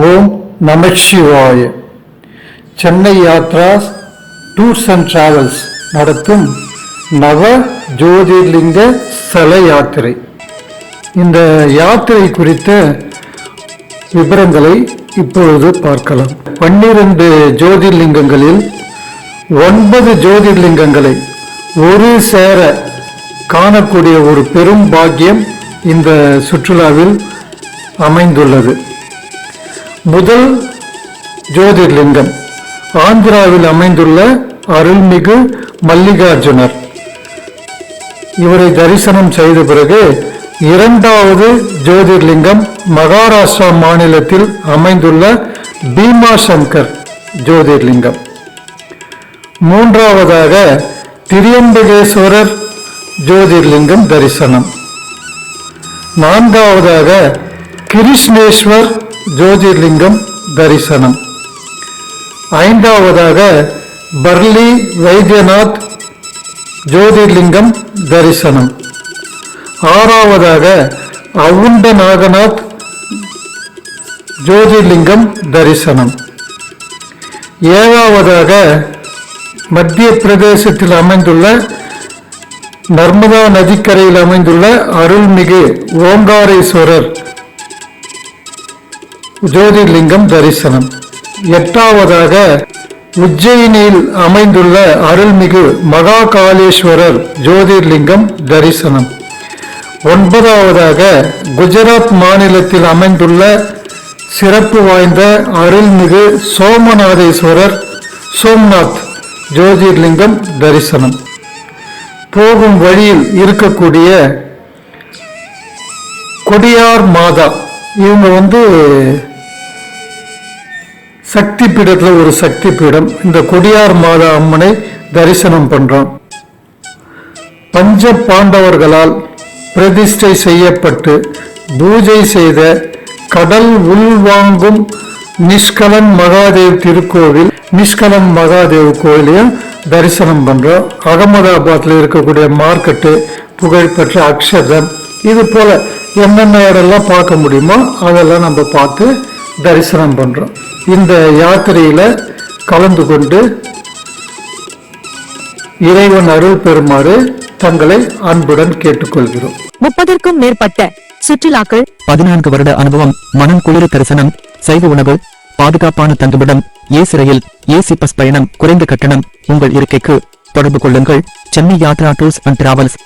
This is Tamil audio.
ஓம் நமசிவாய. Chennai Yatras tours and travels நடத்தும் நவ ஜோதிர்லிங்க ஸ்தல யாத்திரை. இந்த யாத்திரை குறித்த விவரங்களை இப்பொழுது பார்க்கலாம். 12 ஜோதிர்லிங்கங்களில் 9 ஜோதிர்லிங்கங்களை ஒரு சேர காணக்கூடிய ஒரு பெரும் பாக்கியம் இந்த சுற்றுலாவில் அமைந்துள்ளது. முதல் ஜோதிர்லிங்கம் ஆந்திராவில் அமைந்துள்ள அருள்மிகு மல்லிகார்ஜுனர். இவரை தரிசனம் செய்த பிறகு இரண்டாவது ஜோதிர்லிங்கம் மகாராஷ்டிரா மாநிலத்தில் அமைந்துள்ள பீமா சங்கர் ஜோதிர்லிங்கம். மூன்றாவதாக திரியம்பகேஸ்வரர் ஜோதிர்லிங்கம் தரிசனம். நான்காவதாக கிருஷ்ணேஸ்வர் ஜோதிர்லிங்கம் தரிசனம். ஐந்தாவதாக பர்லி வைத்தியநாத் ஜோதிர்லிங்கம் தரிசனம். ஆறாவதாக அவுண்ட நாகநாத் ஜோதிர்லிங்கம் தரிசனம். ஏழாவதாக மத்திய பிரதேசத்தில் அமைந்துள்ள நர்மதா நதிக்கரையில் அமைந்துள்ள அருள்மிகு ஓங்காரேஸ்வரர் ஜோதிர்லிங்கம் தரிசனம். எட்டாவதாக உஜ்ஜயினியில் அமைந்துள்ள அருள்மிகு மகாகாலேஸ்வரர் ஜோதிர்லிங்கம் தரிசனம். ஒன்பதாவதாக குஜராத் மாநிலத்தில் அமைந்துள்ள சிறப்பு வாய்ந்த அருள்மிகு சோமநாதேஸ்வரர் சோம்நாத் ஜோதிர்லிங்கம் தரிசனம். போகும் வழியில் இருக்கக்கூடிய கொடியார் மாதா, இவங்க சக்தி பீடத்தில் ஒரு சக்தி பீடம். இந்த கொடியார் மாதா அம்மனை தரிசனம் பண்றோம். பஞ்ச பாண்டவர்களால் பிரதிஷ்டை செய்யப்பட்டு பூஜை செய்த கடல் உள்வாங்கும் நிஷ்கலன் மகாதேவ் திருக்கோவில், நிஷ்கலன் மகாதேவ் கோயிலையும் தரிசனம் பண்றோம். அகமதாபாத்ல இருக்கக்கூடிய மார்க்கெட்டு, புகழ்பெற்ற அக்ஷதம், இது போல என்னென்ன இடம்லாம் பார்க்க முடியுமோ அதெல்லாம் நம்ம பார்த்து தரிசனம் பண்றோம். இந்த யாத்திரையில கலந்து கொண்டு இறைவன் அருள் பெறுமாறு தங்களை அன்புடன் கேட்டுக்கொள்கிறோம். 30க்கும் மேற்பட்ட சுற்றுலாக்கள், 14 வருட அனுபவம், மனம் குளிர தரிசனம், சைவ உணவு, பாதுகாப்பான தங்குமிடம், ஏசி ரயில், ஏசி பஸ் பயணம், குறைந்த கட்டணம். உங்கள் இருக்கைக்கு தொடர்பு கொள்ளுங்கள். Chennai Yatra tours and travels.